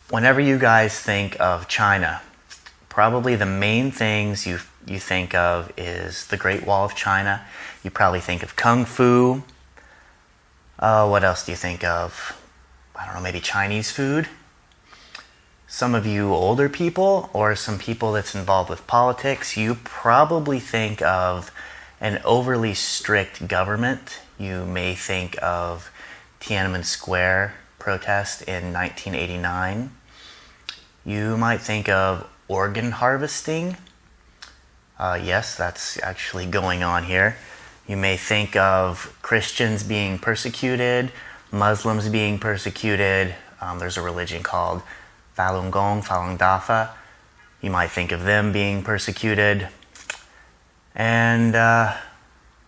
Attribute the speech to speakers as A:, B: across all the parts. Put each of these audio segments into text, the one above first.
A: Whenever you guys think of China, probably the main things you think of is the Great Wall of China. You probably think of Kung Fu. What else do you think of? I don't know, maybe Chinese food. Some of you older people or some people that's involved with politics, you probably think of an overly strict government. You may think of Tiananmen Square protest in 1989. You might think of organ harvesting. Yes, that's actually going on here. You may think of Christians being persecuted, Muslims being persecuted. There's a religion called Falun Gong, Falun Dafa. You might think of them being persecuted. And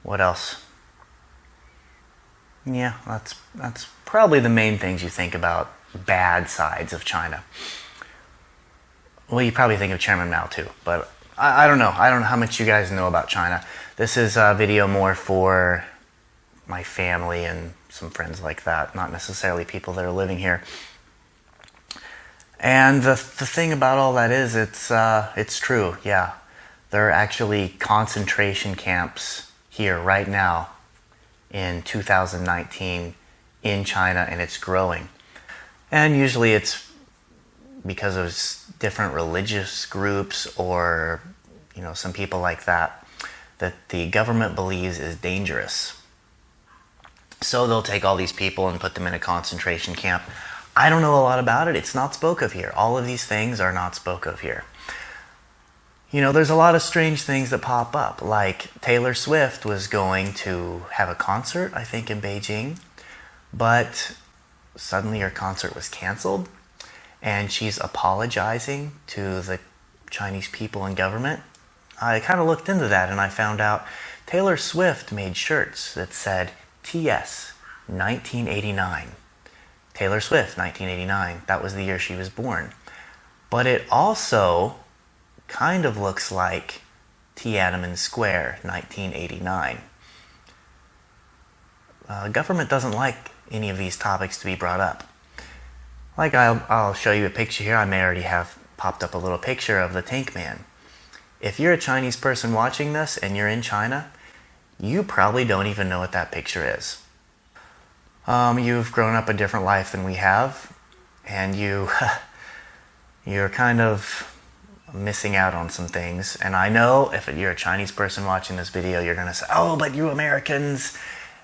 A: what else? Yeah, that's probably the main things you think about bad sides of China. Well, you probably think of Chairman Mao too, but I don't know. I don't know how much you guys know about China. This is a video more for my family and some friends like that, not necessarily people that are living here. And the thing about all that is, it's true, yeah. There are actually concentration camps here right now in 2019 in China, and it's growing. And usually it's because of different religious groups or, you know, some people like that the government believes is dangerous. So they'll take all these people and put them in a concentration camp. I don't know a lot about it. It's not spoke of here. All of these things are not spoke of here. You know, there's a lot of strange things that pop up, like Taylor Swift was going to have a concert, I think, in Beijing, but suddenly her concert was canceled, and she's apologizing to the Chinese people and government. I kind of looked into that, and I found out Taylor Swift made shirts that said TS 1989. Taylor Swift 1989. That was the year she was born. But it also kind of looks like Tiananmen Square 1989. Government doesn't like any of these topics to be brought up. Like I'll show you a picture here. I may already have popped up a little picture of the Tank Man. If you're a Chinese person watching this and you're in China, you probably don't even know what that picture is. You've grown up a different life than we have, and you're kind of missing out on some things. And I know if you're a Chinese person watching this video, you're going to say, oh, but you Americans,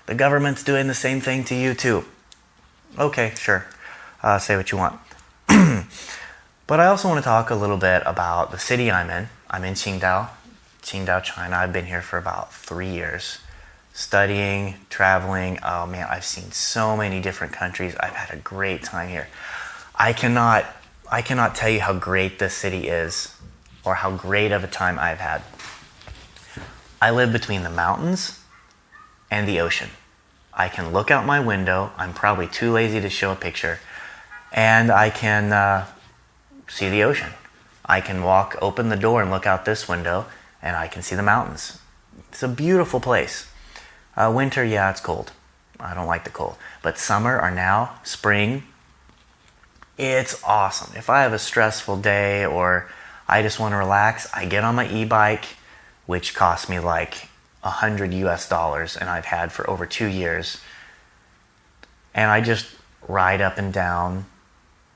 A: the government's doing the same thing to you too. Okay, sure. Say what you want. But I also want to talk a little bit about the city I'm in. I'm in Qingdao, China. I've been here for about 3 years. Studying, traveling. Oh man, I've seen so many different countries. I've had a great time here. I cannot tell you how great this city is or how great of a time I've had. I live between the mountains and the ocean. I can look out my window. I'm probably too lazy to show a picture. And I can see the ocean. I can open the door and look out this window, and I can see the mountains. It's a beautiful place. Winter, yeah, it's cold. I don't like the cold. But summer or now, spring, it's awesome. If I have a stressful day or I just want to relax, I get on my e-bike, which costs me like $100 and I've had for over 2 years. And I just ride up and down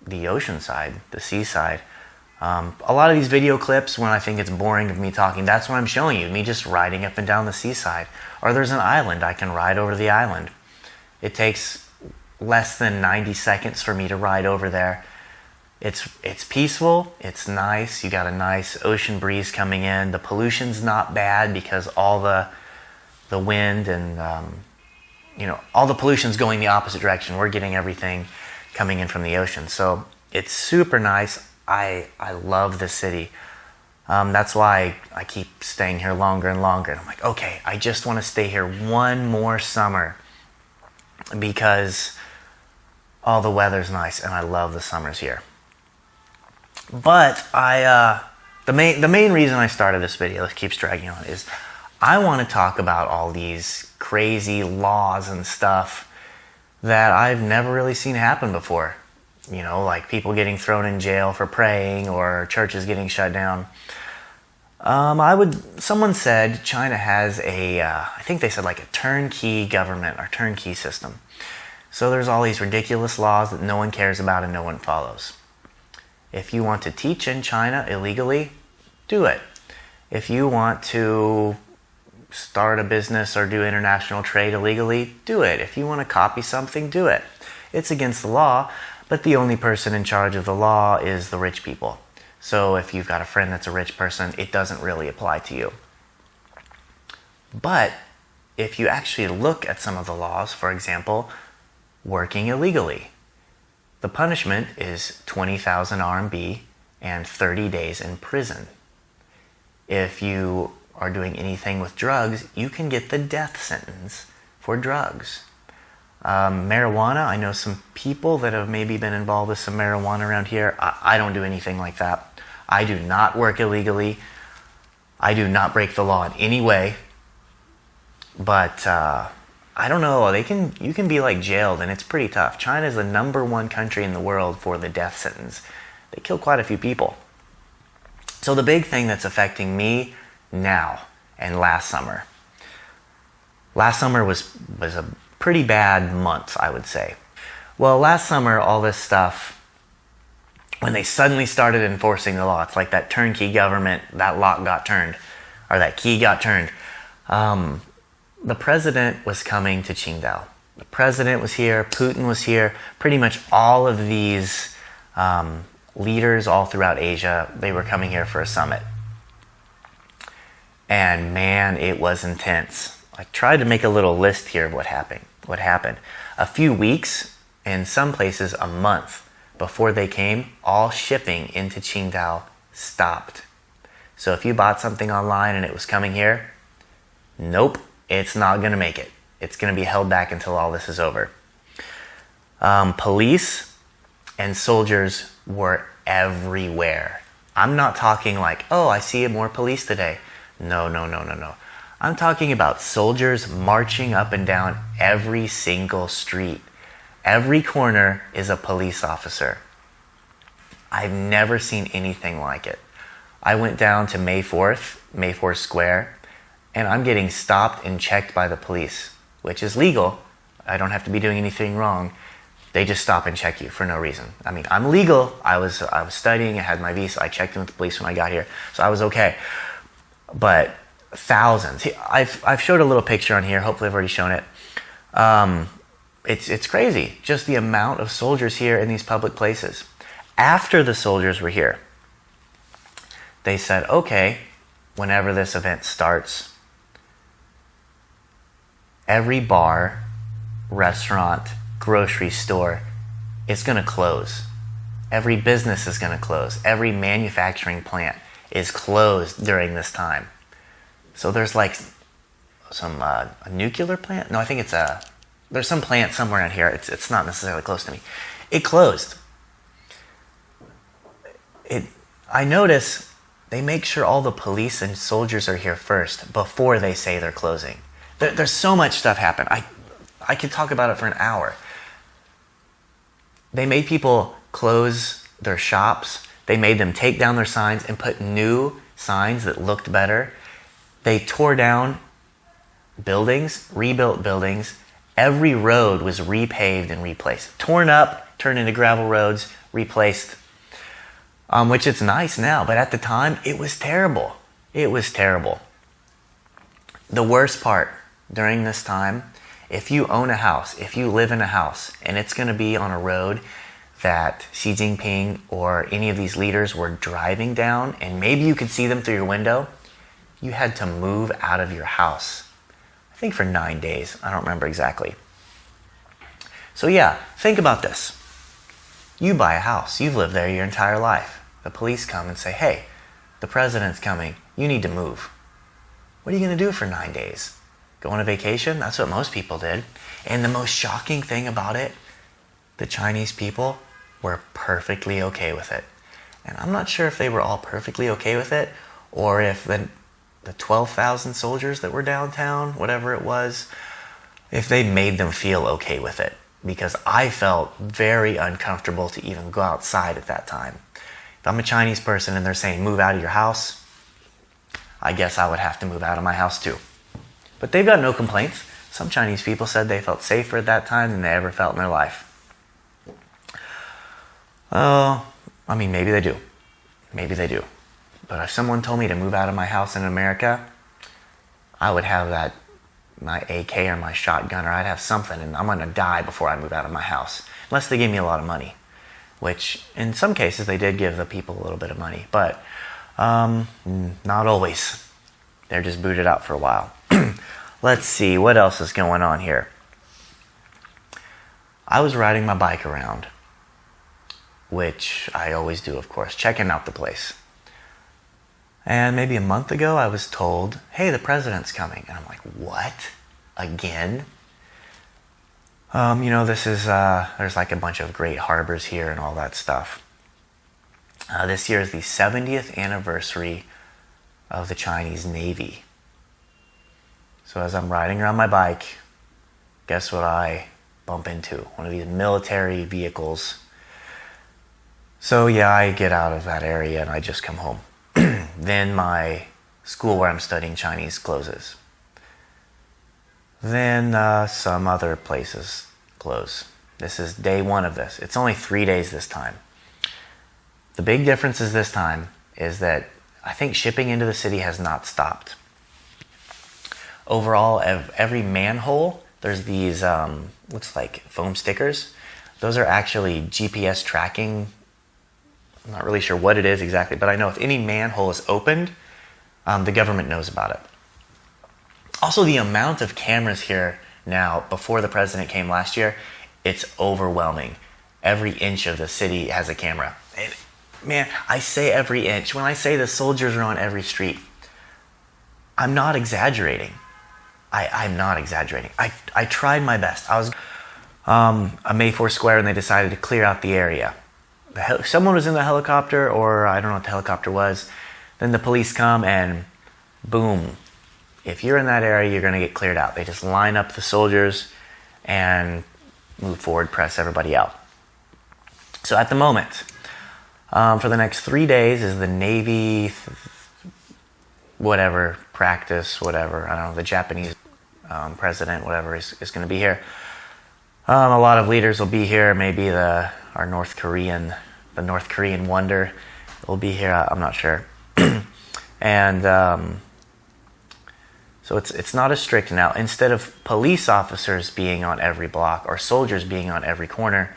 A: the ocean side, the seaside. A lot of these video clips, when I think it's boring of me talking, that's what I'm showing you, me just riding up and down the seaside. Or there's an island, I can ride over the island. It takes less than 90 seconds for me to ride over there. It's peaceful, it's nice, you got a nice ocean breeze coming in. The pollution's not bad because all the wind and all the pollution's going the opposite direction. We're getting everything coming in from the ocean. So it's super nice. I love this city. That's why I keep staying here longer and longer. And I'm like, okay, I just want to stay here one more summer because all the weather's nice and I love the summers here. But the main reason I started this video, this keeps dragging on, is I want to talk about all these crazy laws and stuff that I've never really seen happen before. You know, like people getting thrown in jail for praying or churches getting shut down. Someone said China has I think they said like a turnkey government or turnkey system. So there's all these ridiculous laws that no one cares about and no one follows. If you want to teach in China illegally, do it. If you want to start a business or do international trade illegally, do it. If you want to copy something, do it. It's against the law, but the only person in charge of the law is the rich people. So if you've got a friend that's a rich person, it doesn't really apply to you. But if you actually look at some of the laws, for example, working illegally, the punishment is 20,000 RMB and 30 days in prison. If you are doing anything with drugs, you can get the death sentence for drugs. Marijuana, I know some people that have maybe been involved with some marijuana around here. I don't do anything like that. I do not work illegally. I do not break the law in any way. But I don't know, you can be like jailed and it's pretty tough. China is the #1 country in the world for the death sentence. They kill quite a few people. So the big thing that's affecting me now and last summer. Last summer was a pretty bad month, I would say. Well, last summer, all this stuff, when they suddenly started enforcing the law, it's like that turnkey government, that lock got turned, or that key got turned. The president was coming to Qingdao. The president was here, Putin was here, pretty much all of these leaders all throughout Asia, they were coming here for a summit. And man, it was intense. I tried to make a little list here of what happened. A few weeks, in some places a month, before they came, all shipping into Qingdao stopped. So if you bought something online and it was coming here, nope, it's not going to make it. It's going to be held back until all this is over. Police and soldiers were everywhere. I'm not talking like, oh, I see more police today. No. I'm talking about soldiers marching up and down every single street. Every corner is a police officer. I've never seen anything like it. I went down to May 4th Square, and I'm getting stopped and checked by the police, which is legal. I don't have to be doing anything wrong. They just stop and check you for no reason. I mean, I'm legal. I was studying. I had my visa. I checked in with the police when I got here, so I was okay. But thousands. I've showed a little picture on here. Hopefully, I've already shown it. It's crazy. Just the amount of soldiers here in these public places. After the soldiers were here, they said, okay, whenever this event starts, every bar, restaurant, grocery store is going to close. Every business is going to close. Every manufacturing plant is closed during this time. So there's like some a nuclear plant. No, I think there's some plant somewhere out here. It's not necessarily close to me. It closed. I notice they make sure all the police and soldiers are here first before they say they're closing. There's so much stuff happen. I could talk about it for an hour. They made people close their shops. They made them take down their signs and put new signs that looked better. They tore down buildings, rebuilt buildings. Every road was repaved and replaced. Torn up, turned into gravel roads, replaced. Which it's nice now, but at the time, it was terrible. It was terrible. The worst part during this time, if you own a house, if you live in a house, and it's going to be on a road that Xi Jinping or any of these leaders were driving down, and maybe you could see them through your window, you had to move out of your house. I think for 9 days. I don't remember exactly. So yeah, think about this. You buy a house. You've lived there your entire life. The police come and say, hey, the president's coming. You need to move. What are you going to do for 9 days? Go on a vacation? That's what most people did. And the most shocking thing about it, the Chinese people were perfectly okay with it. And I'm not sure if they were all perfectly okay with it, or if the 12,000 soldiers that were downtown, whatever it was, if they made them feel okay with it. because I felt very uncomfortable to even go outside at that time. If I'm a Chinese person and they're saying move out of your house, I guess I would have to move out of my house too. But they've got no complaints. Some Chinese people said they felt safer at that time than they ever felt in their life. Oh, I mean, maybe they do. Maybe they do. But if someone told me to move out of my house in America, I would have my AK or my shotgun, or I'd have something, and I'm going to die before I move out of my house. Unless they gave me a lot of money, which in some cases they did give the people a little bit of money, but not always. They're just booted out for a while. Let's see, what else is going on here? I was riding my bike around, which I always do, of course, checking out the place. And maybe a month ago, I was told, hey, the president's coming. And I'm like, what? Again? This is, there's like a bunch of great harbors here and all that stuff. This year is the 70th anniversary of the Chinese Navy. So as I'm riding around my bike, guess what I bump into? One of these military vehicles. So yeah, I get out of that area and I just come home. Then my school where I'm studying Chinese closes. Then some other places close. This is day one of this. It's only 3 days this time. The big difference is this time is that I think shipping into the city has not stopped. Overall, every manhole, there's these, looks like foam stickers. Those are actually GPS tracking. I'm not really sure what it is exactly, but I know if any manhole is opened, the government knows about it. Also, the amount of cameras here now, before the president came last year, it's overwhelming. Every inch of the city has a camera. And man, I say every inch. When I say the soldiers are on every street, I'm not exaggerating. I'm not exaggerating. I tried my best. I was a May 4th Square and they decided to clear out the area. Someone was in the helicopter, or I don't know what the helicopter was. Then the police come and boom. If you're in that area, you're going to get cleared out. They just line up the soldiers and move forward, press everybody out. So at the moment, for the next 3 days is the Navy, whatever, practice, whatever. I don't know, the Japanese president, whatever, is going to be here. A lot of leaders will be here. Maybe the North Korean wonder will be here. I'm not sure. And so it's not as strict now. Instead of police officers being on every block or soldiers being on every corner,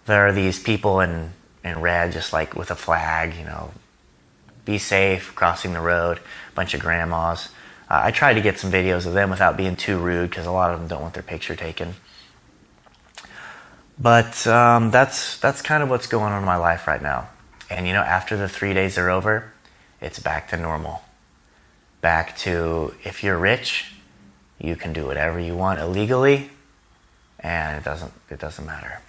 A: there are these people in red, just like with a flag, be safe, crossing the road, a bunch of grandmas. I tried to get some videos of them without being too rude because a lot of them don't want their picture taken. But that's kind of what's going on in my life right now. And after the 3 days are over, it's back to normal. Back to, if you're rich, you can do whatever you want illegally, and it doesn't matter.